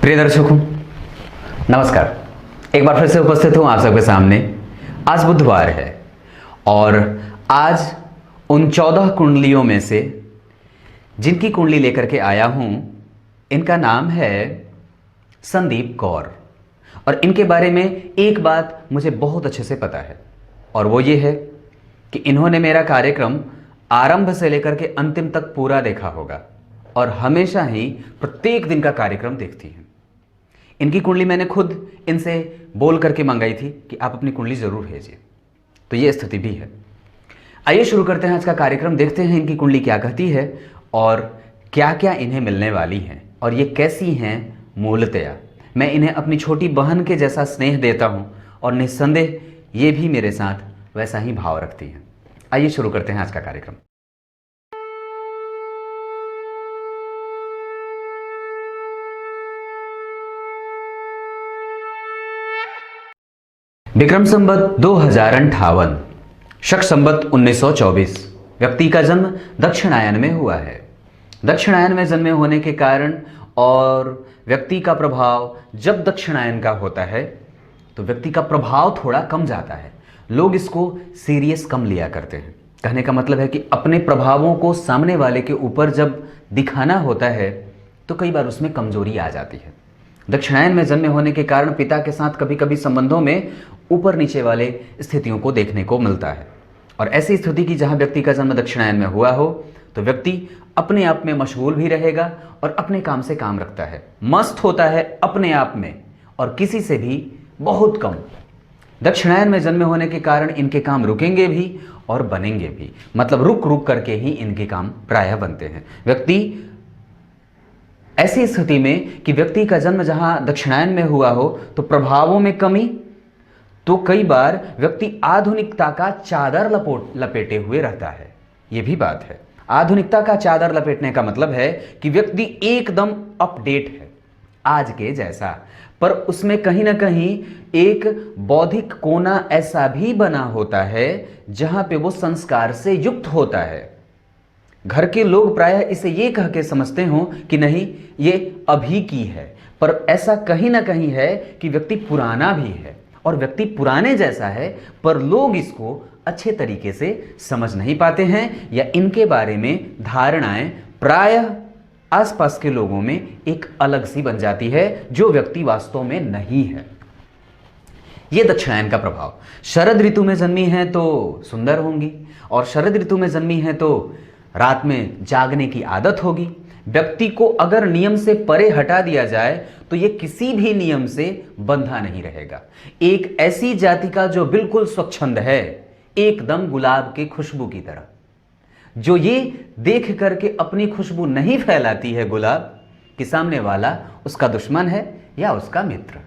प्रिय दर्शकों, नमस्कार। एक बार फिर से उपस्थित हूं आप सबके सामने। आज बुधवार है और आज उन 14 कुंडलियों में से जिनकी कुंडली लेकर के आया हूं, इनका नाम है संदीप कौर। और इनके बारे में एक बात मुझे बहुत अच्छे से पता है, और वो ये है कि इन्होंने मेरा कार्यक्रम आरंभ से लेकर के अंतिम तक पूरा देखा होगा और हमेशा ही प्रत्येक दिन का कार्यक्रम देखती हैं। इनकी कुंडली मैंने खुद इनसे बोल करके मंगाई थी कि आप अपनी कुंडली जरूर भेजिए, तो ये स्थिति भी है। आइए शुरू करते हैं आज का कार्यक्रम। देखते हैं इनकी कुंडली क्या कहती है और क्या क्या इन्हें मिलने वाली हैं और ये कैसी हैं मूलतया। मैं इन्हें अपनी छोटी बहन के जैसा स्नेह देता हूं और निस्संदेह ये भी मेरे साथ वैसा ही भाव रखती हैं। आइए शुरू करते हैं आज का कार्यक्रम। विक्रम संवत 2058, शक संवत 1924। व्यक्ति का जन्म दक्षिणायन में हुआ है। दक्षिणायन में जन्मे होने के कारण और व्यक्ति का प्रभाव जब दक्षिणायन का होता है तो व्यक्ति का प्रभाव थोड़ा कम जाता है। लोग इसको सीरियस कम लिया करते हैं। कहने का मतलब है कि अपने प्रभावों को सामने वाले के ऊपर जब दिखाना होता है तो कई बार उसमें कमजोरी आ जाती है। दक्षिणायन में जन्मे होने के कारण पिता के साथ कभी कभी संबंधों में ऊपर नीचे वाले स्थितियों को देखने को मिलता है। और ऐसी स्थिति की जहां व्यक्ति का जन्म दक्षिणायन में हुआ हो तो व्यक्ति अपने आप में मशगूल भी रहेगा और अपने काम से काम रखता है, मस्त होता है अपने आप में और किसी से भी बहुत कम। दक्षिणायन में जन्मे होने के कारण इनके काम रुकेंगे भी और बनेंगे भी, मतलब रुक रुक करके ही इनके काम प्रायः बनते हैं। व्यक्ति ऐसी स्थिति में कि व्यक्ति का जन्म जहां दक्षिणायन में हुआ हो तो प्रभावों में कमी, तो कई बार व्यक्ति आधुनिकता का चादर लपेटे हुए रहता है। यह भी बात है। आधुनिकता का चादर लपेटने का मतलब है कि व्यक्ति एकदम अपडेट है आज के जैसा, पर उसमें कहीं ना कहीं एक बौद्धिक कोना ऐसा भी बना होता है जहां पे वो संस्कार से युक्त होता है। घर के लोग प्रायः इसे ये कह के समझते हो कि नहीं ये अभी की है, पर ऐसा कहीं ना कहीं है कि व्यक्ति पुराना भी है और व्यक्ति पुराने जैसा है, पर लोग इसको अच्छे तरीके से समझ नहीं पाते हैं या इनके बारे में धारणाएं प्रायः आसपास के लोगों में एक अलग सी बन जाती है जो व्यक्ति वास्तव में नहीं है। यह दक्षिणायन का प्रभाव। शरद ऋतु में जन्मी है तो सुंदर होंगी और शरद ऋतु में जन्मी है तो रात में जागने की आदत होगी। व्यक्ति को अगर नियम से परे हटा दिया जाए तो यह किसी भी नियम से बंधा नहीं रहेगा। एक ऐसी जाति का जो बिल्कुल स्वच्छंद है, एकदम गुलाब के खुशबू की तरह, जो ये देख करके अपनी खुशबू नहीं फैलाती है गुलाब कि सामने वाला उसका दुश्मन है या उसका मित्र।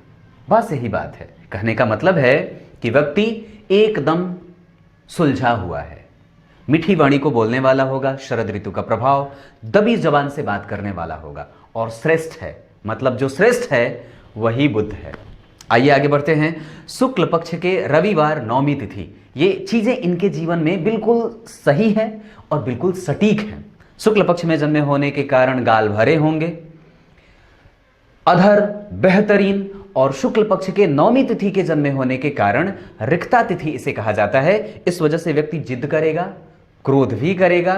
बस यही बात है। कहने का मतलब है कि व्यक्ति एकदम सुलझा हुआ है, मीठी वाणी को बोलने वाला होगा। शरद ऋतु का प्रभाव, दबी जबान से बात करने वाला होगा और श्रेष्ठ है, मतलब जो श्रेष्ठ है वही बुद्ध है। आइए आगे बढ़ते हैं। शुक्ल पक्ष के रविवार 9वीं तिथि, ये चीजें इनके जीवन में बिल्कुल सही है और बिल्कुल सटीक है। शुक्ल पक्ष में जन्मे होने के कारण गाल भरे होंगे, अधर बेहतरीन, और शुक्ल पक्ष के 9वीं तिथि के जन्मे होने के कारण रिक्ता तिथि इसे कहा जाता है। इस वजह से व्यक्ति जिद करेगा, क्रोध भी करेगा,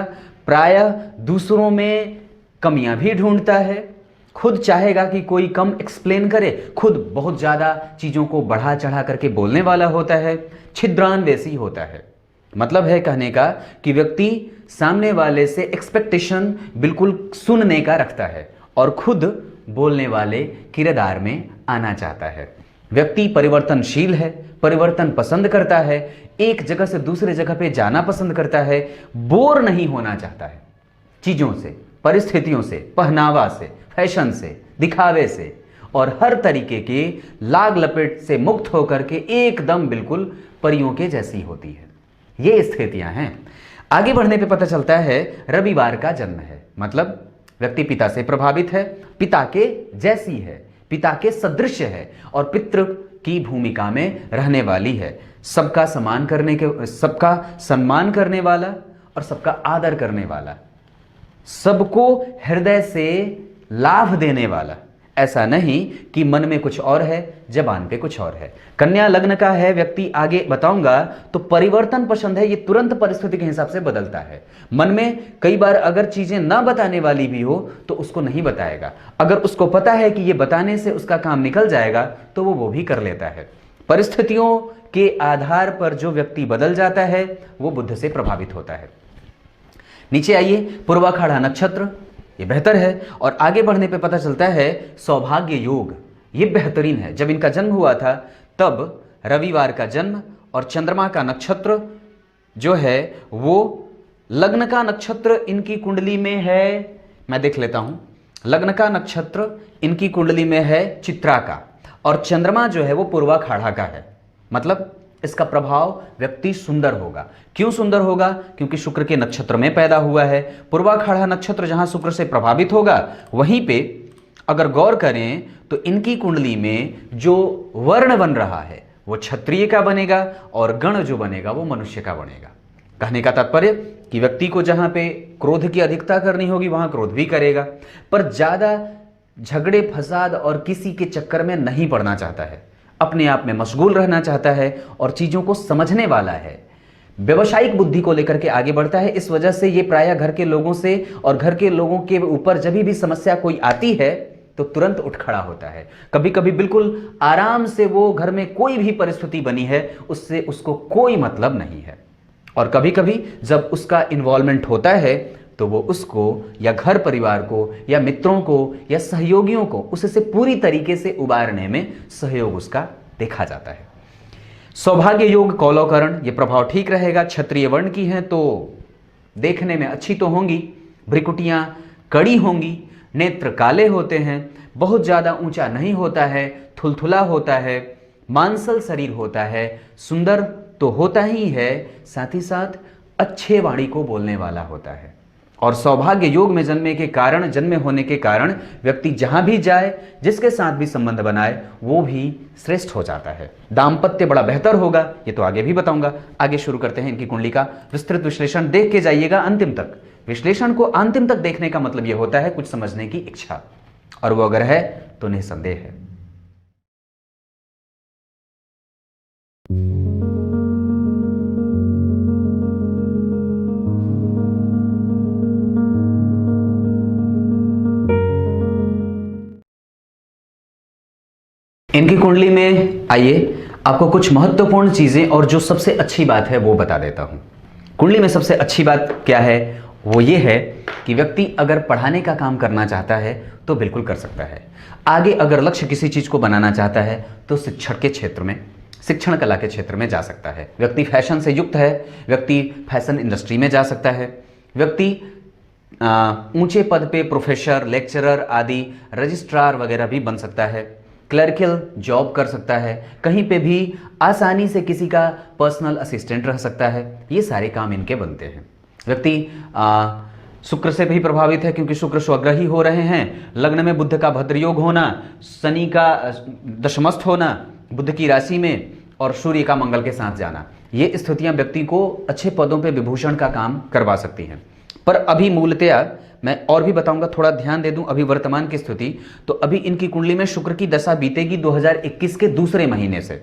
प्रायः दूसरों में कमियां भी ढूंढता है, खुद चाहेगा कि कोई कम एक्सप्लेन करे, खुद बहुत ज्यादा चीजों को बढ़ा चढ़ा करके बोलने वाला होता है, छिद्रान्वेषी होता है। मतलब है कहने का कि व्यक्ति सामने वाले से एक्सपेक्टेशन बिल्कुल सुनने का रखता है और खुद बोलने वाले किरदार में आना चाहता है। व्यक्ति परिवर्तनशील है, परिवर्तन पसंद करता है, एक जगह से दूसरे जगह पे जाना पसंद करता है, बोर नहीं होना चाहता है चीजों से, परिस्थितियों से, पहनावा से, फैशन से, दिखावे से और हर तरीके के लाग लपेट से मुक्त होकर के एकदम बिल्कुल परियों के जैसी होती है। ये स्थितियां हैं। आगे बढ़ने पे पता चलता है रविवार का जन्म है, मतलब व्यक्ति पिता से प्रभावित है, पिता के जैसी है, पिता के सदृश है और पितृ की भूमिका में रहने वाली है। सबका सम्मान करने वाला और सबका आदर करने वाला, सबको हृदय से लाभ देने वाला, ऐसा नहीं कि मन में कुछ और है, जबान पे कुछ और है। कन्या लग्न का है व्यक्ति, आगे बताऊंगा, तो परिवर्तन पसंद है, ये तुरंत परिस्थिति के हिसाब से बदलता है। मन में कई बार अगर चीजें ना बताने वाली भी हो तो उसको नहीं बताएगा, अगर उसको पता है कि ये बताने से उसका काम निकल जाएगा तो वो भी कर लेता है। परिस्थितियों के आधार पर जो व्यक्ति बदल जाता है वो बुध से प्रभावित होता है। नीचे आइए, पूर्वाखाड़ा नक्षत्र, ये बेहतर है। और आगे बढ़ने पे पता चलता है सौभाग्य योग, ये बेहतरीन है। जब इनका जन्म हुआ था तब रविवार का जन्म और चंद्रमा का नक्षत्र जो है वो लग्न का नक्षत्र इनकी कुंडली में है, मैं देख लेता हूं, लग्न का नक्षत्र इनकी कुंडली में है चित्रा का, और चंद्रमा जो है वो पूर्वाखाड़ा का है। मतलब इसका प्रभाव व्यक्ति सुंदर होगा। क्यों सुंदर होगा? क्योंकि शुक्र के नक्षत्र में पैदा हुआ है। पूर्वाखाड़ा नक्षत्र जहां शुक्र से प्रभावित होगा वहीं पे अगर गौर करें तो इनकी कुंडली में जो वर्ण बन रहा है वो क्षत्रिय का बनेगा और गण जो बनेगा वो मनुष्य का बनेगा। कहने का तात्पर्य कि व्यक्ति को जहां पे क्रोध की अधिकता करनी होगी वहां क्रोध भी करेगा, पर ज्यादा झगड़े फसाद और किसी के चक्कर में नहीं पड़ना चाहता है, अपने आप में मशगूल रहना चाहता है और चीजों को समझने वाला है, व्यवसायिक बुद्धि को लेकर के आगे बढ़ता है। इस वजह से ये प्रायः घर के लोगों से और घर के लोगों के ऊपर जब भी समस्या कोई आती है तो तुरंत उठ खड़ा होता है। कभी कभी बिल्कुल आराम से वो घर में कोई भी परिस्थिति बनी है उससे उसको कोई मतलब नहीं है, और कभी कभी जब उसका इन्वॉल्वमेंट होता है तो वो उसको या घर परिवार को या मित्रों को या सहयोगियों को उससे पूरी तरीके से उबारने में सहयोग उसका देखा जाता है। सौभाग्य योग कौलवकरण, ये प्रभाव ठीक रहेगा। क्षत्रिय वर्ण की हैं तो देखने में अच्छी तो होंगी, भ्रिकुटियां कड़ी होंगी, नेत्र काले होते हैं, बहुत ज्यादा ऊंचा नहीं होता है, थुलथुला होता है, मांसल शरीर होता है, सुंदर तो होता ही है, साथ ही साथ अच्छे वाणी को बोलने वाला होता है। और सौभाग्य योग में जन्मे होने के कारण व्यक्ति जहां भी जाए, जिसके साथ भी संबंध बनाए, वो भी श्रेष्ठ हो जाता है। दाम्पत्य बड़ा बेहतर होगा, ये तो आगे भी बताऊंगा। आगे शुरू करते हैं इनकी कुंडली का विस्तृत विश्लेषण। देख के जाइएगा अंतिम तक। विश्लेषण को अंतिम तक देखने का मतलब यह होता है कुछ समझने की इच्छा, और वो अगर है तो निसंदेह है। इनकी कुंडली में आइए, आपको कुछ महत्वपूर्ण चीजें और जो सबसे अच्छी बात है वो बता देता हूं। कुंडली में सबसे अच्छी बात क्या है? वो ये है कि व्यक्ति अगर पढ़ाने का काम करना चाहता है तो बिल्कुल कर सकता है। आगे अगर लक्ष्य किसी चीज को बनाना चाहता है तो शिक्षण के क्षेत्र में, शिक्षण कला के क्षेत्र में जा सकता है। व्यक्ति फैशन से युक्त है, व्यक्ति फैशन इंडस्ट्री में जा सकता है। व्यक्ति ऊंचे पद पे प्रोफेसर, लेक्चरर आदि, रजिस्ट्रार वगैरह भी बन सकता है। क्लर्कल जॉब कर सकता है, कहीं पे भी आसानी से किसी का पर्सनल असिस्टेंट रह सकता है। ये सारे काम इनके बनते हैं। व्यक्ति शुक्र से भी प्रभावित है क्योंकि शुक्र स्वग्रही हो रहे हैं। लग्न में बुध का भद्रयोग होना, शनि का दशमस्थ होना बुध की राशि में, और सूर्य का मंगल के साथ जाना, ये स्थितियां व्यक्ति को अच्छे पदों पे विभूषण का काम करवा सकती हैं। पर अभी मूलतया मैं और भी बताऊंगा, थोड़ा ध्यान दे दूं अभी वर्तमान की स्थिति। तो अभी इनकी कुंडली में शुक्र की दशा बीतेगी 2021 के दूसरे महीने से।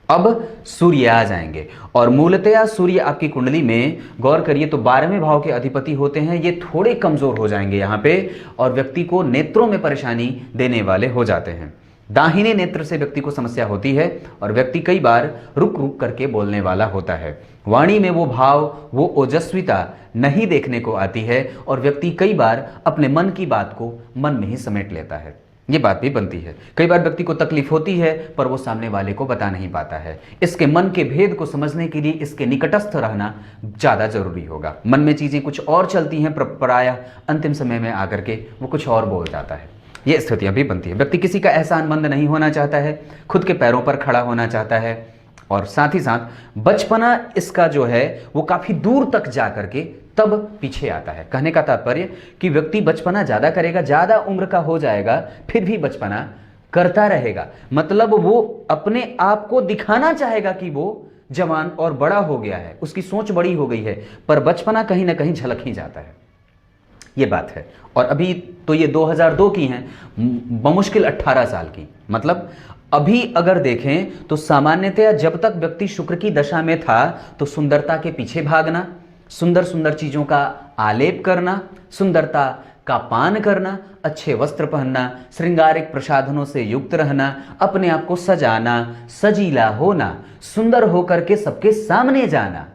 अब सूर्य आ जाएंगे, और मूलतया सूर्य आपकी कुंडली में गौर करिए तो 12वें भाव के अधिपति होते हैं। ये थोड़े कमजोर हो जाएंगे यहाँ पे, और व्यक्ति को नेत्रों में परेशानी देने वाले हो जाते हैं। दाहिने नेत्र से व्यक्ति को समस्या होती है, और व्यक्ति कई बार रुक रुक करके बोलने वाला होता है। वाणी में वो भाव, वो ओजस्विता नहीं देखने को आती है, और व्यक्ति कई बार अपने मन की बात को मन में ही समेट लेता है। ये बात भी बनती है। कई बार व्यक्ति को तकलीफ होती है पर वो सामने वाले को बता नहीं पाता है। इसके मन के भेद को समझने के लिए इसके निकटस्थ रहना ज़्यादा जरूरी होगा। मन में चीज़ें कुछ और चलती हैं, प्रायः अंतिम समय में आकर के वो कुछ और बोल जाता है। ये स्थितियां भी बनती है। व्यक्ति किसी का एहसानमंद नहीं होना चाहता है, खुद के पैरों पर खड़ा होना चाहता है, और साथ ही साथ बचपना इसका जो है वो काफी दूर तक जा करके तब पीछे आता है। कहने का तात्पर्य कि व्यक्ति बचपना ज्यादा करेगा, ज्यादा उम्र का हो जाएगा, फिर भी बचपना करता रहेगा। मतलब वो अपने आप को दिखाना चाहेगा कि वो जवान और बड़ा हो गया है, उसकी सोच बड़ी हो गई है, पर बचपना कहीं ना कहीं झलक ही जाता है। ये बात है। और अभी तो ये 2002 की हैं, बमुश्किल 18 साल की। मतलब अभी अगर देखें तो सामान्यतया जब तक व्यक्ति शुक्र की दशा में था तो सुंदरता के पीछे भागना, सुंदर सुंदर चीजों का आलेप करना, सुंदरता का पान करना, अच्छे वस्त्र पहनना, श्रृंगारिक प्रसाधनों से युक्त रहना, अपने आप को सजाना, सजीला होना, सुंदर होकर के सबके सामने जाना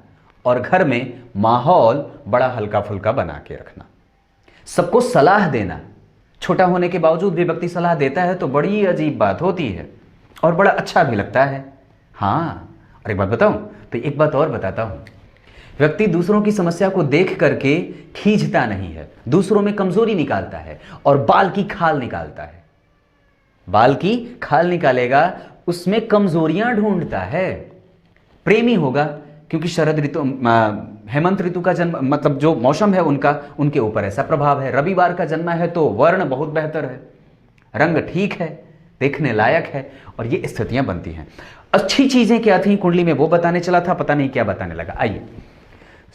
और घर में माहौल बड़ा हल्का फुल्का बना के रखना, सबको सलाह देना। छोटा होने के बावजूद भी व्यक्ति सलाह देता है तो बड़ी अजीब बात होती है और बड़ा अच्छा भी लगता है। हाँ, और एक बात बताऊं तो एक बात और बताता हूं, व्यक्ति दूसरों की समस्या को देख करके खींचता नहीं है, दूसरों में कमजोरी निकालता है और बाल की खाल निकालता है। बाल की खाल निकालेगा, उसमें कमजोरियां ढूंढता है। प्रेमी होगा क्योंकि शरद ऋतु हेमंत ऋतु का जन्म, मतलब जो मौसम है उनका, उनके ऊपर ऐसा प्रभाव है। रविवार का जन्म है तो वर्ण बहुत बेहतर है, रंग ठीक है, देखने लायक है, और ये स्थितियां बनती हैं। अच्छी चीजें क्या थी कुंडली में वो बताने चला था, पता नहीं क्या बताने लगा। आइए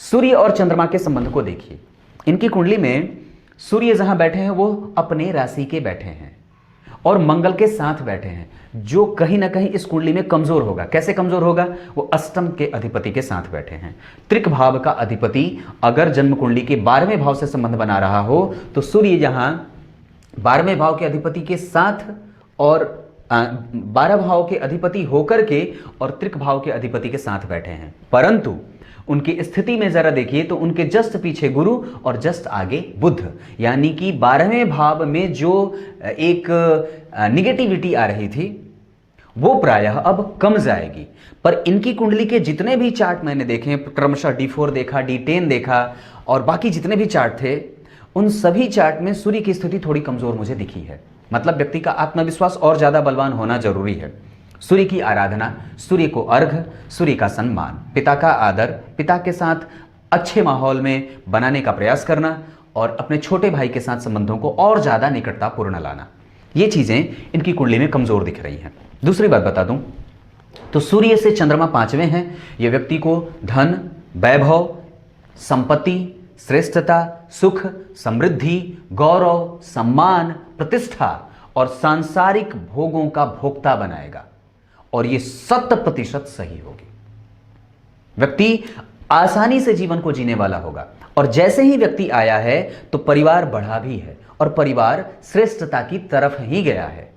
सूर्य और चंद्रमा के संबंध को देखिए। इनकी कुंडली में सूर्य जहां बैठे हैं वो अपने राशि के बैठे हैं और मंगल के साथ बैठे हैं, जो कहीं ना कहीं इस कुंडली में कमजोर होगा। कैसे कमजोर होगा? वो अष्टम के अधिपति के साथ बैठे हैं। त्रिक भाव का अधिपति अगर जन्म कुंडली के 12वें भाव से संबंध बना रहा हो तो सूर्य यहां 12वें भाव के अधिपति के साथ और 12 भाव के अधिपति होकर के और त्रिक भाव के अधिपति के साथ बैठे हैं। परंतु उनकी स्थिति में जरा देखिए तो उनके जस्ट पीछे गुरु और जस्ट आगे बुध, यानी कि 12वें भाव में जो एक निगेटिविटी आ रही थी वो प्रायः अब कम जाएगी। पर इनकी कुंडली के जितने भी चार्ट मैंने देखे, क्रमशः D4 देखा, D10 देखा और बाकी जितने भी चार्ट थे, उन सभी चार्ट में सूर्य की स्थिति थोड़ी कमजोर मुझे दिखी है। मतलब व्यक्ति का आत्मविश्वास और ज्यादा बलवान होना जरूरी है। सूर्य की आराधना, सूर्य को अर्घ, सूर्य का सम्मान, पिता का आदर, पिता के साथ अच्छे माहौल में बनाने का प्रयास करना और अपने छोटे भाई के साथ संबंधों को और ज्यादा निकटतापूर्ण लाना, ये चीजें इनकी कुंडली में कमजोर दिख रही हैं। दूसरी बात बता दूं तो सूर्य से चंद्रमा 5वें हैं। ये व्यक्ति को धन, वैभव, संपत्ति, श्रेष्ठता, सुख, समृद्धि, गौरव, सम्मान, प्रतिष्ठा और सांसारिक भोगों का भोक्ता बनाएगा और ये 100% सही होगी। व्यक्ति आसानी से जीवन को जीने वाला होगा और जैसे ही व्यक्ति आया है तो परिवार बढ़ा भी है और परिवार श्रेष्ठता की तरफ ही गया है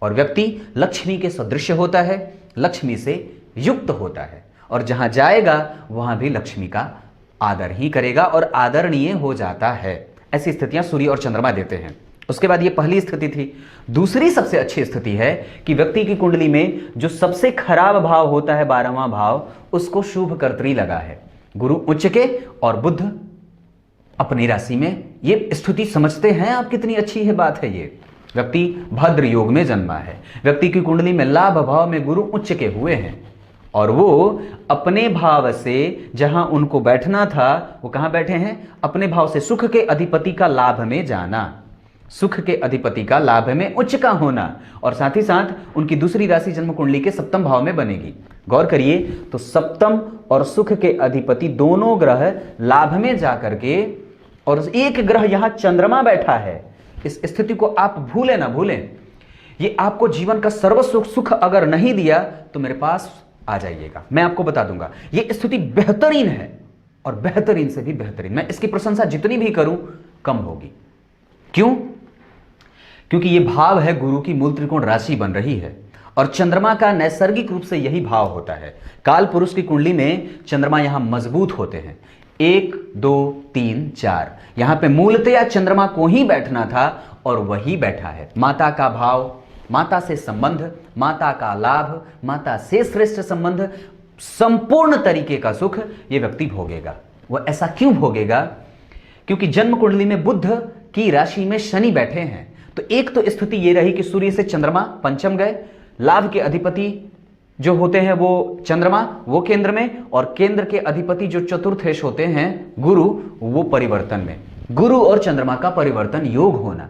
और व्यक्ति लक्ष्मी के सदृश होता है, लक्ष्मी से युक्त होता है और जहां जाएगा वहां भी लक्ष्मी का आदर ही करेगा और आदरणीय हो जाता है। ऐसी स्थितियां सूर्य और चंद्रमा देते हैं। उसके बाद ये पहली स्थिति थी। दूसरी सबसे अच्छी स्थिति है कि व्यक्ति की कुंडली में जो सबसे खराब भाव होता है 12वां भाव, उसको शुभ कर्तरी लगा है। गुरु उच्च के और बुध अपनी राशि में। ये स्थिति समझते हैं आप कितनी अच्छी है बात है ये। व्यक्ति भद्र योग में जन्मा है, व्यक्ति की कुंडली में लाभ भाव में गुरु उच्च के हुए हैं और वो अपने भाव से जहां उनको बैठना था वो कहां बैठे हैं? अपने भाव से सुख के अधिपति का लाभ में जाना, सुख के अधिपति का लाभ में उच्च का होना और साथ ही साथ उनकी दूसरी राशि जन्म कुंडली के सप्तम भाव में बनेगी। गौर करिए तो सप्तम और सुख के अधिपति दोनों ग्रह लाभ में जाकर के, और एक ग्रह यहां चंद्रमा बैठा है। इस स्थिति को आप भूलें ना भूलें। ये आपको जीवन का सर्व सुख अगर नहीं दिया तो मेरे पास आ जाइएगा, मैं आपको बता दूंगा। ये स्थिति बेहतरीन है और बेहतरीन से भी बेहतरीन। मैं इसकी प्रशंसा जितनी भी करूं कम होगी। क्यों? क्योंकि ये भाव है गुरु की मूल त्रिकोण राशि बन रही है और चंद्रमा का नैसर्गिक रूप से यही भाव होता है। काल पुरुष की कुंडली में चंद्रमा यहां मजबूत होते हैं। 1 2 3 4 यहां पे मूलतया चंद्रमा को ही बैठना था और वही बैठा है। माता का भाव, माता से संबंध, माता का लाभ, माता से श्रेष्ठ संबंध, संपूर्ण तरीके का सुख ये व्यक्ति भोगेगा। वह ऐसा क्यों भोगेगा? क्योंकि जन्म कुंडली में बुध की राशि में शनि बैठे हैं। तो एक तो स्थिति ये रही कि सूर्य से चंद्रमा पंचम गए, लाभ के अधिपति जो होते हैं वो चंद्रमा वो केंद्र में, और केंद्र के अधिपति जो चतुर्थेश होते हैं गुरु वो परिवर्तन में। गुरु और चंद्रमा का परिवर्तन योग होना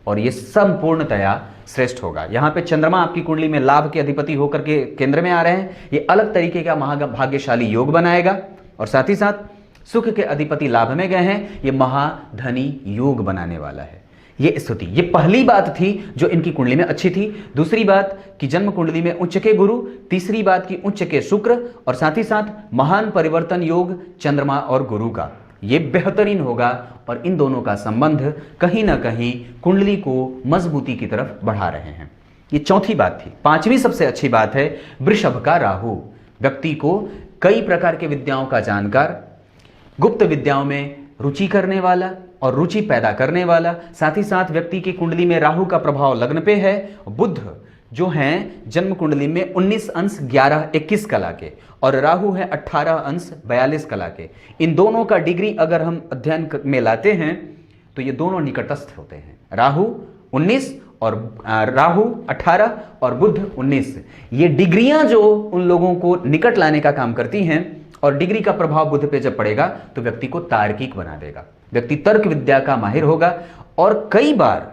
और ये संपूर्णतया श्रेष्ठ होगा। यहां पे चंद्रमा आपकी कुंडली में लाभ के अधिपति होकर के केंद्र में आ रहे हैं, ये अलग तरीके का महाभाग्यशाली योग बनाएगा। और साथ ही साथ सुख के अधिपति लाभ में गए हैं, ये महाधनी योग बनाने वाला है ये स्थिति। ये पहली बात थी जो इनकी कुंडली में अच्छी थी। दूसरी बात कि जन्म कुंडली में उच्च के गुरु, तीसरी बात कि उच्च के शुक्र, और साथ ही साथ महान परिवर्तन योग चंद्रमा और गुरु का, ये बेहतरीन होगा। और इन दोनों का संबंध कहीं ना कहीं कुंडली को मजबूती की तरफ बढ़ा रहे हैं। ये चौथी बात थी। पांचवी सबसे अच्छी बात है वृषभ का राहु, व्यक्ति को कई प्रकार के विद्याओं का जानकार, गुप्त विद्याओं में रुचि करने वाला और रुचि पैदा करने वाला, साथ ही साथ व्यक्ति की कुंडली में राहु का प्रभाव लग्न पे है। बुध जो हैं जन्म कुंडली में 19 अंश 11-21 कला के, और राहु है 18 अंश 42 कला के। इन दोनों का डिग्री अगर हम अध्ययन में लाते हैं तो ये दोनों निकटस्थ होते हैं। राहु 19 और राहु 18 और बुध 19, ये डिग्रियां जो उन लोगों को निकट लाने का काम करती हैं, और डिग्री का प्रभाव बुध पे जब पड़ेगा तो व्यक्ति को तार्किक बना देगा, व्यक्ति तर्क विद्या का माहिर होगा। और कई बार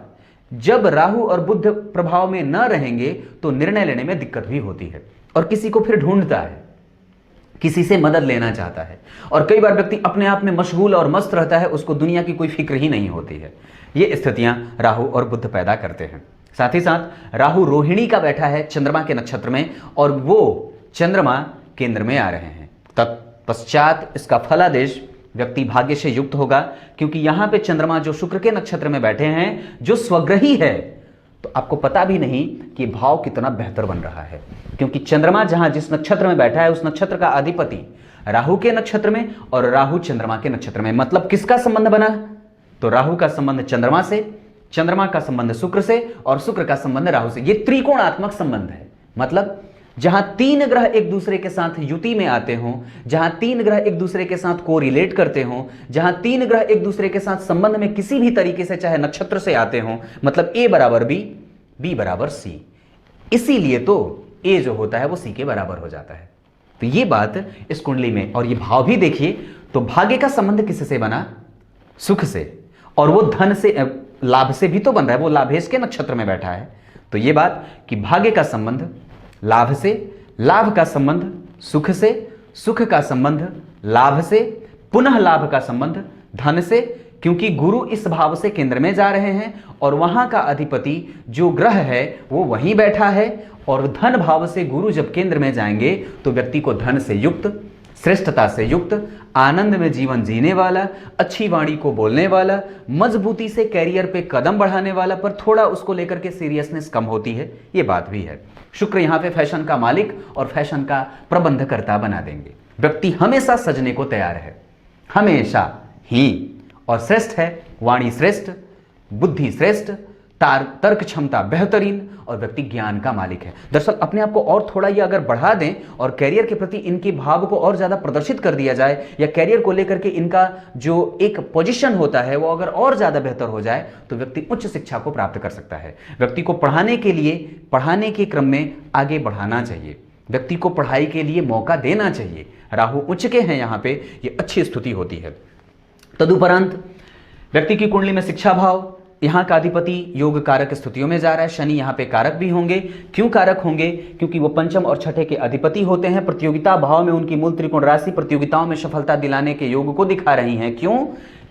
जब राहु और बुध प्रभाव में न रहेंगे तो निर्णय लेने में दिक्कत भी होती है, और किसी को फिर ढूंढता है, किसी से मदद लेना चाहता है, और कई बार व्यक्ति अपने आप में मशगूल और मस्त रहता है, उसको दुनिया की कोई फिक्र ही नहीं होती है। ये स्थितियां राहु और बुध पैदा करते हैं। साथ ही साथ राहु रोहिणी का बैठा है चंद्रमा के नक्षत्र में, और वो चंद्रमा केंद्र में आ रहे हैं। तत्पश्चात इसका फलादेश व्यक्ति भाग्य से युक्त होगा, क्योंकि यहां पे चंद्रमा जो शुक्र के नक्षत्र में बैठे हैं, जो स्वग्रही है, तो आपको पता भी नहीं कि भाव कितना बेहतर बन रहा है, क्योंकि चंद्रमा जहां जिस नक्षत्र में बैठा है उस नक्षत्र का अधिपति राहु के नक्षत्र में और राहु चंद्रमा के नक्षत्र में। मतलब किसका संबंध बना? तो राहु का संबंध चंद्रमा से, चंद्रमा का संबंध शुक्र से, और शुक्र का संबंध राहु से। ये त्रिकोणात्मक संबंध है। मतलब जहां तीन ग्रह एक दूसरे के साथ युति में आते हों, जहां तीन ग्रह एक दूसरे के साथ को रिलेट करते हों, जहां तीन ग्रह एक दूसरे के साथ संबंध में किसी भी तरीके से चाहे नक्षत्र से आते हों, मतलब A बराबर B बराबर C, इसीलिए तो A जो होता है वो C के बराबर हो जाता है। तो ये बात इस कुंडली में, और ये भाव भी देखिए तो भाग्य का संबंध किससे बना? सुख से, और वो धन से, लाभ से भी तो बन रहा है, वो लाभेश के नक्षत्र में बैठा है। तो ये बात कि भाग्य का संबंध लाभ से, लाभ का संबंध सुख से, सुख का संबंध लाभ से, पुनः लाभ का संबंध धन से, क्योंकि गुरु इस भाव से केंद्र में जा रहे हैं, और वहां का अधिपति जो ग्रह है वो वहीं बैठा है। और धन भाव से गुरु जब केंद्र में जाएंगे तो व्यक्ति को धन से युक्त, श्रेष्ठता से युक्त, आनंद में जीवन जीने वाला, अच्छी वाणी को बोलने वाला, मजबूती से कैरियर पे कदम बढ़ाने वाला, पर थोड़ा उसको लेकर के सीरियसनेस कम होती है, ये बात भी है। शुक्र यहां पे फैशन का मालिक और फैशन का प्रबंधकर्ता बना देंगे। व्यक्ति हमेशा सजने को तैयार है, हमेशा ही, और श्रेष्ठ है, वाणी श्रेष्ठ, बुद्धि श्रेष्ठ, तर्क क्षमता बेहतरीन, और व्यक्ति ज्ञान का मालिक है। दरअसल अपने आप को और थोड़ा ये अगर बढ़ा दें और कैरियर के प्रति इनके भाव को और ज्यादा प्रदर्शित कर दिया जाए, या कैरियर को लेकर के इनका जो एक पोजीशन होता है वो अगर और ज्यादा बेहतर हो जाए, तो व्यक्ति उच्च शिक्षा को प्राप्त कर सकता है। व्यक्ति को पढ़ाने के लिए, पढ़ाने के क्रम में आगे बढ़ाना चाहिए, व्यक्ति को पढ़ाई के लिए मौका देना चाहिए। राहु उच्च के हैं यहाँ पे, ये अच्छी स्थिति होती है। तदुपरांत व्यक्ति की कुंडली में शिक्षा भाव, यहाँ का अधिपति योग कारक स्थितियों में जा रहा है। शनि यहाँ पे कारक भी होंगे। क्यों कारक होंगे? क्योंकि वो पंचम और छठे के अधिपति होते हैं। प्रतियोगिता भाव में उनकी मूल त्रिकोण राशि प्रतियोगिताओं में सफलता दिलाने के योग को दिखा रही हैं। क्यों?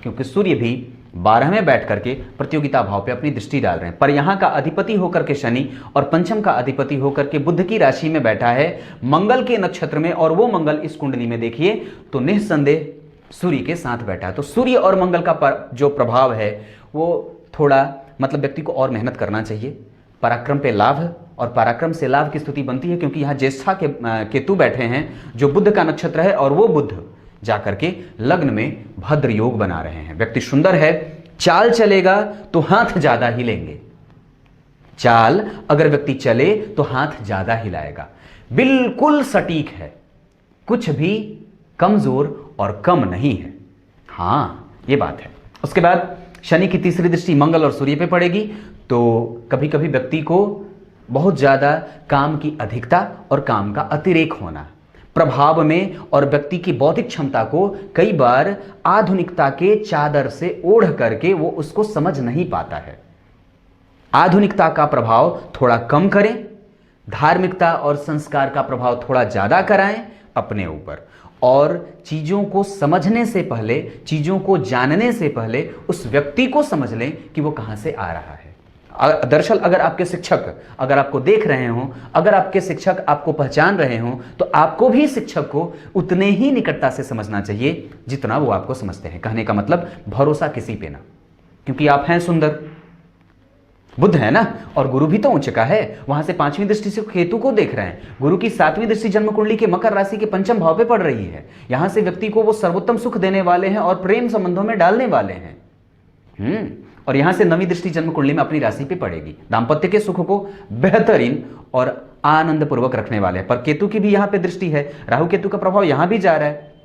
क्योंकि सूर्य भी 12 में बैठ करके प्रतियोगिता भाव पे अपनी दृष्टि डाल रहे हैं। पर यहाँ का अधिपति होकर के शनि और पंचम का अधिपति होकर के बुध की राशि में बैठा है, मंगल के नक्षत्र में, और वो मंगल इस कुंडली में देखिए तो निस्संदेह सूर्य के साथ बैठा है। तो सूर्य और मंगल का जो प्रभाव है वो थोड़ा, मतलब व्यक्ति को और मेहनत करना चाहिए। पराक्रम पे लाभ, और पराक्रम से लाभ की स्थिति बनती है क्योंकि यहाँ ज्येष्ठा के केतु बैठे हैं जो बुध का नक्षत्र है, और वो बुध जाकर के लग्न में भद्र योग बना रहे हैं। व्यक्ति सुंदर है, चाल चलेगा तो हाथ ज्यादा हिलेंगे। चाल अगर व्यक्ति चले तो हाथ ज्यादा हिलाएगा, बिल्कुल सटीक है, कुछ भी कमजोर और कम नहीं है। हाँ, ये बात है। उसके बाद शनि की तीसरी दृष्टि मंगल और सूर्य पे पड़ेगी, तो कभी कभी व्यक्ति को बहुत ज्यादा काम की अधिकता और काम का अतिरेक होना प्रभाव में, और व्यक्ति की बौद्धिक क्षमता को कई बार आधुनिकता के चादर से ओढ़ करके वो उसको समझ नहीं पाता है। आधुनिकता का प्रभाव थोड़ा कम करें, धार्मिकता और संस्कार का प्रभाव थोड़ा ज्यादा कराएं अपने ऊपर, और चीज़ों को समझने से पहले, चीज़ों को जानने से पहले उस व्यक्ति को समझ लें कि वो कहाँ से आ रहा है। दरअसल अगर आपके शिक्षक अगर आपको देख रहे हों, अगर आपके शिक्षक आपको पहचान रहे हों, तो आपको भी शिक्षक को उतने ही निकटता से समझना चाहिए जितना वो आपको समझते हैं। कहने का मतलब भरोसा किसी पे ना, क्योंकि आप हैं सुंदर, बुद्ध है ना, और गुरु भी तो उच्च का है, वहां से 5वीं दृष्टि से केतु को देख रहे हैं। गुरु की 7वीं दृष्टि जन्म कुंडली के मकर राशि के 5म भाव पे पड़ रही है। यहां से व्यक्ति को वो सर्वोत्तम सुख देने वाले हैं और प्रेम संबंधों में डालने वाले हैं। और यहां से 9वीं दृष्टि जन्म कुंडली में अपनी राशि पे पड़ेगी, दाम्पत्य के सुख को बेहतरीन और आनंद पूर्वक रखने वाले हैं। पर केतु की भी यहां पे दृष्टि है, राहु केतु का प्रभाव यहां भी जा रहा है।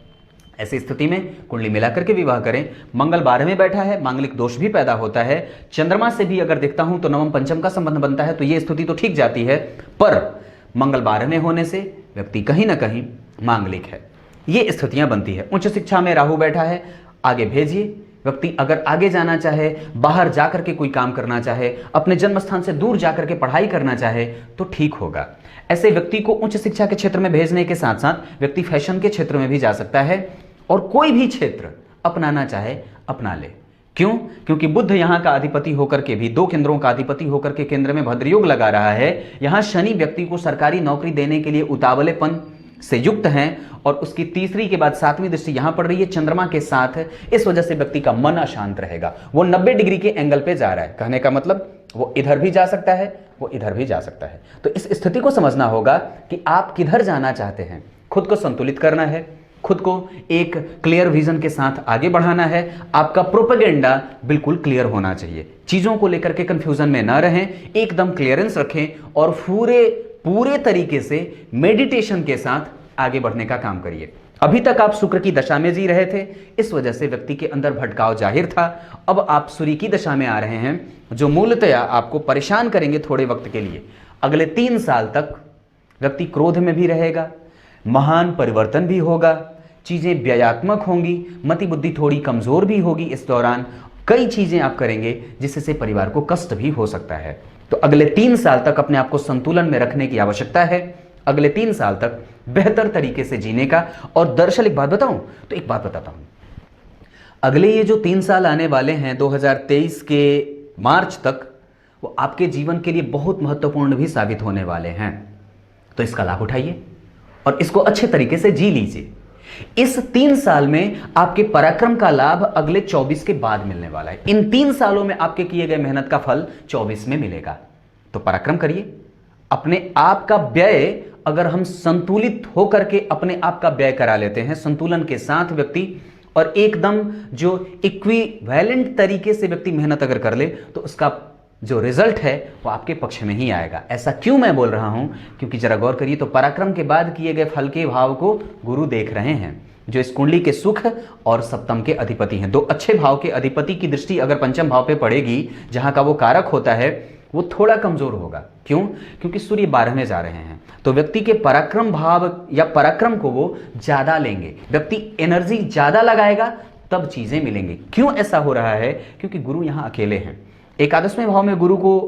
ऐसी स्थिति में कुंडली मिलाकर के विवाह करें। मंगल 12वें में बैठा है, मांगलिक दोष भी पैदा होता है। चंद्रमा से भी अगर देखता हूं तो 9म 5म का संबंध बनता है, तो यह स्थिति तो ठीक जाती है, पर मंगल 12वें होने से व्यक्ति कहीं ना कहीं मांगलिक है, ये स्थितियां बनती है। उच्च शिक्षा में राहु बैठा है, आगे भेजिए। व्यक्ति अगर आगे जाना चाहे, बाहर जाकर के कोई काम करना चाहे, अपने जन्म स्थान से दूर जाकर के पढ़ाई करना चाहे तो ठीक होगा। ऐसे व्यक्ति को उच्च शिक्षा के क्षेत्र में भेजने के साथ साथ व्यक्ति फैशन के क्षेत्र में भी जा सकता है और कोई भी क्षेत्र अपनाना चाहे अपना ले। क्यों? क्योंकि बुध यहां का अधिपति होकर के भी, 2 केंद्रों का अधिपति होकर के केंद्र में भद्रयोग लगा रहा है। यहां शनि व्यक्ति को सरकारी नौकरी देने के लिए उतावलेपन से युक्त हैं और उसकी तीसरी के बाद 7वीं दृष्टि यहां पड़ रही है चंद्रमा के साथ। इस वजह से व्यक्ति का मन अशांत रहेगा। वो 90 डिग्री के एंगल पे जा रहा है, कहने का मतलब वो इधर भी जा सकता है, वो इधर भी जा सकता है। तो इस स्थिति को समझना होगा कि आप किधर जाना चाहते हैं। खुद को संतुलित करना है, खुद को एक क्लियर विजन के साथ आगे बढ़ाना है। आपका प्रोपेगेंडा बिल्कुल क्लियर होना चाहिए, चीजों को लेकर के कंफ्यूजन में ना रहें, एकदम क्लियरेंस रखें और पूरे तरीके से मेडिटेशन के साथ आगे बढ़ने का काम करिए। अभी तक आप शुक्र की दशा में जी रहे थे, इस वजह से व्यक्ति के अंदर भटकाव जाहिर था। अब आप सूर्य की दशा में आ रहे हैं, जो मूलतया आपको परेशान करेंगे थोड़े वक्त के लिए। अगले 3 साल तक व्यक्ति क्रोध में भी रहेगा, महान परिवर्तन भी होगा, चीजें व्ययात्मक होंगी, मति बुद्धि थोड़ी कमजोर भी होगी। इस दौरान कई चीजें आप करेंगे जिससे परिवार को कष्ट भी हो सकता है। तो अगले 3 साल तक अपने आप को संतुलन में रखने की आवश्यकता है, अगले 3 साल तक बेहतर तरीके से जीने का। और दरअसल एक बात बताऊं, तो एक बात बताता हूं, अगले ये जो 3 साल आने वाले हैं 2023 के मार्च तक, वो आपके जीवन के लिए बहुत महत्वपूर्ण भी साबित होने वाले हैं। तो इसका लाभ उठाइए और इसको अच्छे तरीके से जी लीजिए। इस 3 साल में आपके पराक्रम का लाभ अगले 24 के बाद मिलने वाला है। इन 3 सालों में आपके किए गए मेहनत का फल 24 में मिलेगा। तो पराक्रम करिए। अपने आप का व्यय अगर हम संतुलित होकर के अपने आप का व्यय करा लेते हैं, संतुलन के साथ व्यक्ति, और एकदम जो इक्विवेलेंट तरीके से व्यक्ति मेहनत अगर कर ले, तो उसका जो रिजल्ट है वो आपके पक्ष में ही आएगा। ऐसा क्यों मैं बोल रहा हूं? क्योंकि जरा गौर करिए तो पराक्रम के बाद किए गए फल के भाव को गुरु देख रहे हैं, जो इस कुंडली के सुख और सप्तम के अधिपति हैं। 2 अच्छे भाव के अधिपति की दृष्टि अगर 5म भाव पे पड़ेगी, जहां का वो कारक होता है, वो थोड़ा कमजोर होगा। क्यों? क्योंकि सूर्य 12 में जा रहे हैं। तो व्यक्ति के पराक्रम भाव या पराक्रम को वो ज्यादा लेंगे, व्यक्ति एनर्जी ज्यादा लगाएगा, तब चीजें मिलेंगी। क्यों ऐसा हो रहा है? क्योंकि गुरु यहां अकेले हैं। एकादशवें भाव में गुरु को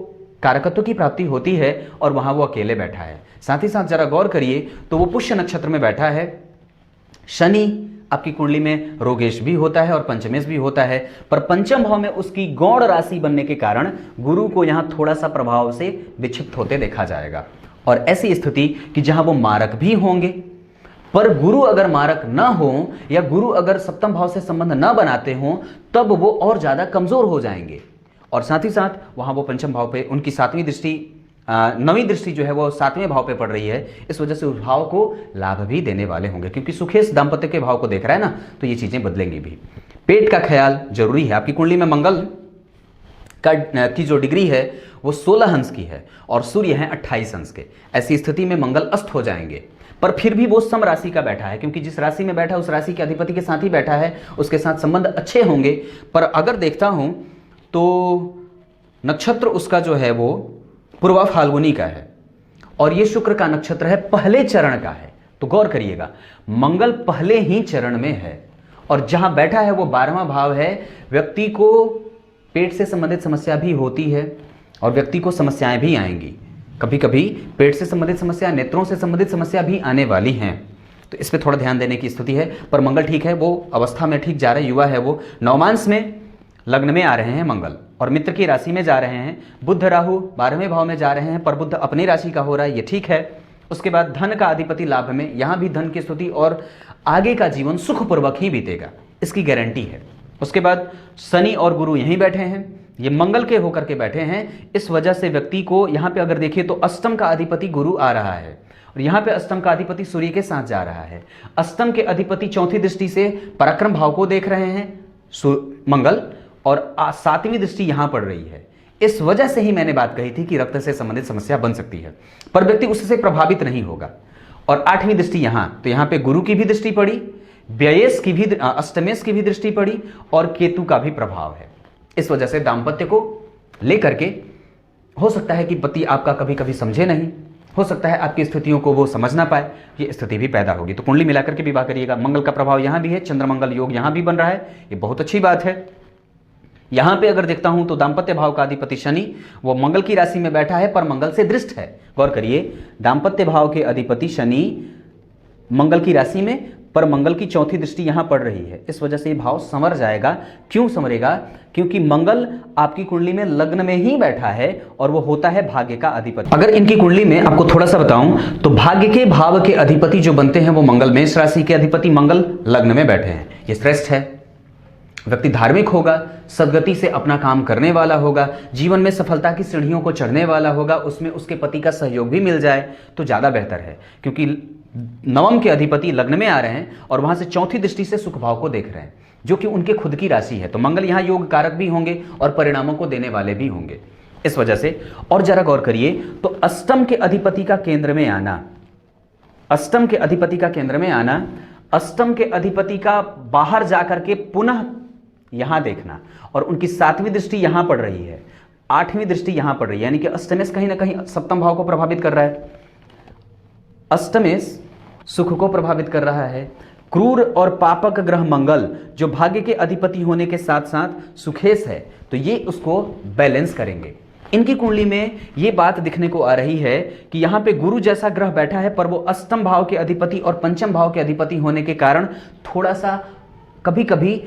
कारकत्व की प्राप्ति होती है और वहां वो अकेले बैठा है। साथ ही साथ जरा गौर करिए तो वो पुष्य नक्षत्र में बैठा है। शनि आपकी कुंडली में रोगेश भी होता है और पंचमेश भी होता है, पर 5म भाव में उसकी गौण राशि बनने के कारण गुरु को यहां थोड़ा सा प्रभाव से विक्षिप्त होते देखा जाएगा। और ऐसी स्थिति कि जहां वो मारक भी होंगे, पर गुरु अगर मारक ना हो या गुरु अगर सप्तम भाव से संबंध ना बनाते हो, तब वो और ज्यादा कमजोर हो जाएंगे। और साथ ही साथ वहां वो 5म भाव पे उनकी 7वीं दृष्टि 9वीं दृष्टि जो है वो 7वें भाव पे पड़ रही है। इस वजह से उस भाव को लाभ भी देने वाले होंगे, क्योंकि सुखेश दाम्पत्य के भाव को देख रहा है ना, तो ये चीजें बदलेंगी भी। पेट का ख्याल जरूरी है। आपकी कुंडली में मंगल की जो डिग्री है वो 16 अंश की है और सूर्य है 28 अंश के। ऐसी स्थिति में मंगल अस्त हो जाएंगे, पर फिर भी वो सम राशि का बैठा है, क्योंकि जिस राशि में बैठा है उस राशि के अधिपति के साथ ही बैठा है, उसके साथ संबंध अच्छे होंगे। पर अगर देखता हूं तो नक्षत्र उसका जो है वो पूर्वा फाल्गुनी का है और ये शुक्र का नक्षत्र है, पहले चरण का है। तो गौर करिएगा, मंगल पहले ही चरण में है और जहां बैठा है वो 12वां भाव है। व्यक्ति को पेट से संबंधित समस्या भी होती है और व्यक्ति को समस्याएं भी आएंगी। कभी कभी पेट से संबंधित समस्या, नेत्रों से संबंधित समस्या भी आने वाली हैं। तो इस पे थोड़ा ध्यान देने की स्थिति है। पर मंगल ठीक है, वो अवस्था में ठीक जा रहा है, युवा है वो। नवमांश में लग्न में आ रहे हैं मंगल और मित्र की राशि में जा रहे हैं। बुध राहु 12वें भाव में जा रहे हैं, पर बुध अपनी राशि का हो रहा है, ये ठीक है। उसके बाद धन का अधिपति लाभ में, यहाँ भी धन की स्थिति और आगे का जीवन सुखपूर्वक ही बीतेगा, इसकी गारंटी है। उसके बाद शनि और गुरु यहीं बैठे हैं, ये मंगल के होकर के बैठे हैं। इस वजह से व्यक्ति को यहाँ पे अगर देखिए तो अष्टम का अधिपति गुरु आ रहा है और यहाँ पे अष्टम का अधिपति सूर्य के साथ जा रहा है। अष्टम के अधिपति चौथी दृष्टि से पराक्रम भाव को देख रहे हैं मंगल, और 7वीं दृष्टि यहां पड़ रही है। इस वजह से ही मैंने बात कही थी कि रक्त से संबंधित समस्या बन सकती है, पर व्यक्ति उससे प्रभावित नहीं होगा। और 8वीं दृष्टि यहां, तो यहां पे गुरु की भी दृष्टि पड़ी, व्ययेश की भी, अष्टमेश की भी दृष्टि पड़ी और केतु का भी प्रभाव है। इस वजह से दाम्पत्य को लेकर के हो सकता है कि पति आपका कभी कभी समझे नहीं, हो सकता है आपकी स्थितियों को वो समझ ना पाए, ये स्थिति भी पैदा होगी। तो कुंडली मिलाकर के विवाह करिएगा। मंगल का प्रभाव यहां भी है, चंद्रमंगल योग यहां भी बन रहा है, ये बहुत अच्छी बात है। यहां पे अगर देखता हूं तो दाम्पत्य भाव का अधिपति शनि वो मंगल की राशि में बैठा है, पर मंगल से दृष्ट है। गौर करिए, दाम्पत्य भाव के अधिपति शनि मंगल की राशि में, पर मंगल की चौथी दृष्टि यहां पड़ रही है। इस वजह से ये भाव संवर जाएगा। क्यों संवरेगा? क्योंकि मंगल आपकी कुंडली में लग्न में ही बैठा है और वो होता है भाग्य का अधिपति। अगर इनकी कुंडली में आपको थोड़ा सा बताऊं तो भाग्य के भाव के अधिपति जो बनते हैं वो मंगल, मेष राशि के अधिपति मंगल लग्न में बैठे हैं, ये श्रेष्ठ है। व्यक्ति धार्मिक होगा, सदगति से अपना काम करने वाला होगा, जीवन में सफलता की सीढ़ियों को चढ़ने वाला होगा, उसमें उसके पति का सहयोग भी मिल जाए तो ज़्यादा बेहतर है। क्योंकि नवम के अधिपति लग्न में आ रहे हैं और वहां से चौथी दृष्टि से सुख भाव को देख रहे हैं, जो कि उनके खुद की राशि है। तो मंगल यहाँ योग कारक भी होंगे और परिणामों को देने वाले भी होंगे। इस वजह से और जरा गौर करिए तो अष्टम के अधिपति का केंद्र में आना, अष्टम के अधिपति का केंद्र में आना, अष्टम के अधिपति का बाहर जाकर के पुनः यहां देखना, और उनकी 7वीं दृष्टि यहां पड़ रही है, 8वीं दृष्टि यहां पड़ रही है, यानी कि अष्टमेश कहीं ना कहीं सप्तम भाव को प्रभावित कर रहा है। अष्टमेश सुख को प्रभावित कर रहा है। क्रूर और पापक ग्रह मंगल जो भाग्य के अधिपति होने के साथ साथ सुखेश है, तो ये उसको बैलेंस करेंगे। इनकी कुंडली में ये बात दिखने को आ रही है कि यहाँ पे गुरु जैसा ग्रह बैठा है, पर वो अष्टम भाव के अधिपति और पंचम भाव के अधिपति होने के कारण थोड़ा सा कभी कभी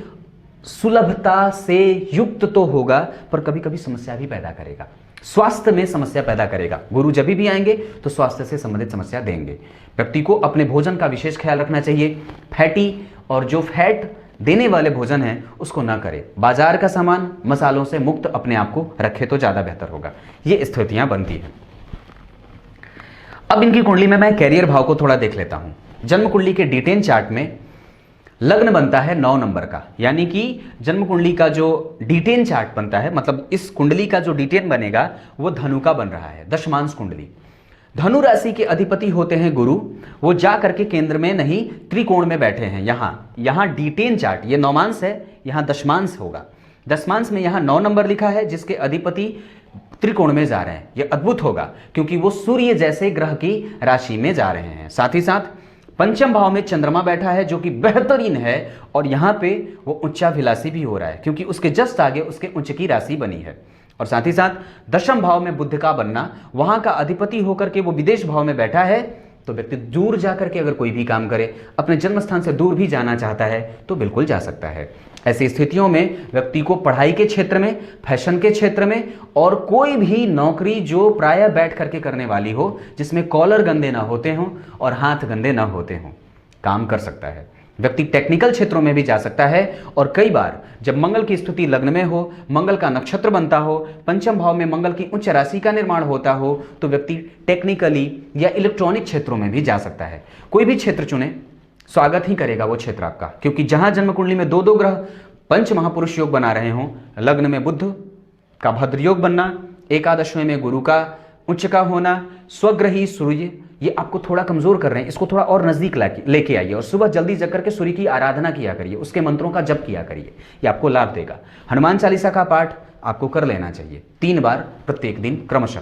सुलभता से युक्त तो होगा, पर कभी कभी समस्या भी पैदा करेगा, स्वास्थ्य में समस्या पैदा करेगा। गुरु जब भी आएंगे तो स्वास्थ्य से संबंधित समस्या देंगे। व्यक्ति को अपने भोजन का विशेष ख्याल रखना चाहिए। फैटी और जो फैट देने वाले भोजन है उसको ना करें। बाजार का सामान मसालों से मुक्त अपने आप को रखे तो ज्यादा बेहतर होगा। ये स्थितियां बनती हैं। अब इनकी कुंडली में मैं कैरियर भाव को थोड़ा देख लेता हूं। जन्म कुंडली के D10 चार्ट में लग्न बनता है 9 नंबर का, यानी कि जन्म कुंडली का जो D10 चार्ट बनता है, मतलब इस कुंडली का जो D10 बनेगा वो धनु का बन रहा है, दशमांश कुंडली। धनु राशि के अधिपति होते हैं गुरु, वो जा करके केंद्र में नहीं त्रिकोण में बैठे हैं। यहां D10 चार्ट, ये नौमांश है, यहां दशमांश होगा। दशमांश में यहां 9 नंबर लिखा है जिसके अधिपति त्रिकोण में जा रहे हैं। ये अद्भुत होगा क्योंकि वो सूर्य जैसे ग्रह की राशि में जा रहे हैं। साथ ही साथ पंचम भाव में चंद्रमा बैठा है जो कि बेहतरीन है, और यहां पे वो उच्चाभिलाषी भी हो रहा है क्योंकि उसके जस्ट आगे उसके उच्च की राशि बनी है। और साथ ही साथ दशम भाव में बुध का बनना, वहां का अधिपति होकर के वो विदेश भाव में बैठा है, तो व्यक्ति दूर जाकर के अगर कोई भी काम करे, अपने जन्म स्थान से दूर भी जाना चाहता है तो बिल्कुल जा सकता है। ऐसी स्थितियों में व्यक्ति को पढ़ाई के क्षेत्र में, फैशन के क्षेत्र में, और कोई भी नौकरी जो प्रायः बैठ करके करने वाली हो, जिसमें कॉलर गंदे ना होते हों और हाथ गंदे ना होते हों, काम कर सकता है। व्यक्ति टेक्निकल क्षेत्रों में भी जा सकता है। और कई बार जब मंगल की स्थिति लग्न में हो, मंगल का नक्षत्र बनता हो, पंचम भाव में मंगल की उच्च राशि का निर्माण होता हो, तो व्यक्ति टेक्निकली या इलेक्ट्रॉनिक क्षेत्रों में भी जा सकता है। कोई भी क्षेत्र चुने, स्वागत ही करेगा वो क्षेत्र आपका, क्योंकि जहां जन्म कुंडली में 2-2 ग्रह पंच महापुरुष योग बना रहे हों, लग्न में बुध का भद्र योग बनना, एकादशवें में गुरु का उच्च का होना, स्वग्रही सूर्य ये आपको थोड़ा कमजोर कर रहे हैं, इसको थोड़ा और नजदीक लेके आइए और सुबह जल्दी जग करके सूर्य की आराधना किया करिए, उसके मंत्रों का जप किया करिए, ये आपको लाभ देगा। हनुमान चालीसा का पाठ आपको कर लेना चाहिए 3 बार प्रत्येक दिन क्रमशः।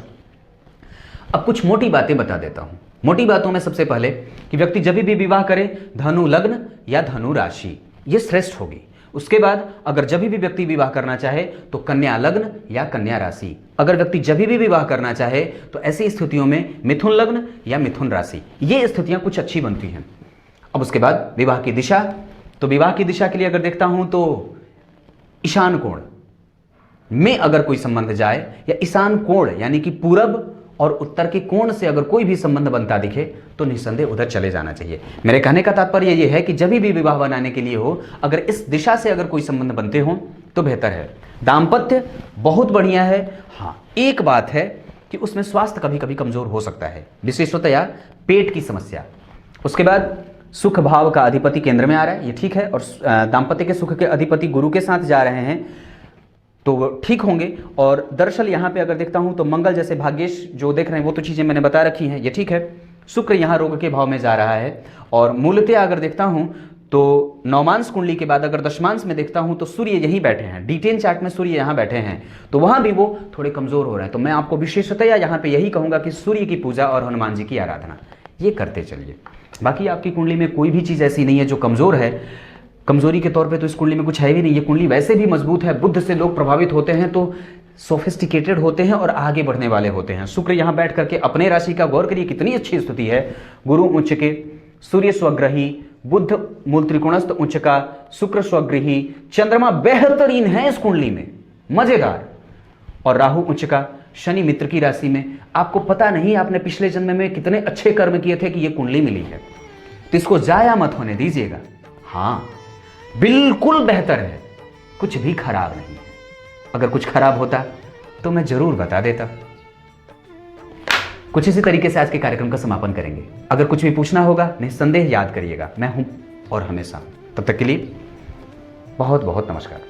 अब कुछ मोटी बातें बता देता हूं। मोटी बातों में सबसे पहले कि व्यक्ति जब भी विवाह करे धनु लग्न या धनु राशि, ये श्रेष्ठ होगी। उसके बाद अगर जब भी व्यक्ति विवाह करना चाहे तो कन्या लग्न या कन्या राशि। अगर व्यक्ति जब भी विवाह करना चाहे तो ऐसी स्थितियों में मिथुन लग्न या मिथुन राशि, ये स्थितियां कुछ अच्छी बनती हैं। अब उसके बाद विवाह की दिशा, तो विवाह की दिशा के लिए अगर देखता हूं तो ईशान कोण में अगर कोई संबंध जाए, या ईशान कोण यानी कि पूरब और उत्तर के कोण से अगर कोई भी संबंध बनता दिखे तो निस्संदेह उधर चले जाना चाहिए। मेरे कहने का तात्पर्य यह है कि जब भी विवाह बनाने के लिए हो, अगर इस दिशा से अगर कोई संबंध बनते हो तो बेहतर है। दाम्पत्य बहुत बढ़िया है। हाँ, एक बात है कि उसमें स्वास्थ्य कभी कभी कमजोर हो सकता है, विशेषतया पेट की समस्या। उसके बाद सुख भाव का अधिपति केंद्र में आ रहा है, ये ठीक है, और दाम्पत्य के सुख के अधिपति गुरु के साथ जा रहे हैं तो ठीक होंगे। और दरअसल यहाँ पे अगर देखता हूँ तो मंगल जैसे भाग्येश जो देख रहे हैं वो तो चीज़ें मैंने बता रखी हैं, ये ठीक है। शुक्र यहाँ रोग के भाव में जा रहा है, और मूलतः अगर देखता हूँ तो नवमांश कुंडली के बाद अगर दशमांश में देखता हूँ तो सूर्य यहीं बैठे हैं, D10 चार्ट में सूर्य यहाँ बैठे हैं, तो वहाँ भी वो थोड़े कमज़ोर हो रहे हैं। तो मैं आपको विशेषतया यहाँ पे यही कहूँगा कि सूर्य की पूजा और हनुमान जी की आराधना ये करते चलिए। बाकी आपकी कुंडली में कोई भी चीज़ ऐसी नहीं है जो कमज़ोर है। कमजोरी के तौर पे तो इस कुंडली में कुछ है भी नहीं। ये कुंडली वैसे भी मजबूत है। बुद्ध से लोग प्रभावित होते हैं तो सोफिस्टिकेटेड होते हैं और आगे बढ़ने वाले होते हैं। शुक्र यहाँ बैठ करके अपने राशि का गौर करिए, कितनी अच्छी स्थिति है। गुरु उच्च के, सूर्य स्वग्रही, बुद्ध मूल त्रिकोणस्थ उच्च का, शुक्र स्वग्रही, चंद्रमा बेहतरीन है इस कुंडली में, मजेदार, और राहु उच्च का, शनि मित्र की राशि में। आपको पता नहीं आपने पिछले जन्म में कितने अच्छे कर्म किए थे कि ये कुंडली मिली है, तो इसको जाया मत होने दीजिएगा। हाँ, बिल्कुल बेहतर है, कुछ भी खराब नहीं है। अगर कुछ खराब होता तो मैं जरूर बता देता। कुछ इसी तरीके से आज के कार्यक्रम का समापन करेंगे। अगर कुछ भी पूछना होगा निस्संदेह याद करिएगा, मैं हूं और हमेशा। तब तक के लिए बहुत बहुत नमस्कार।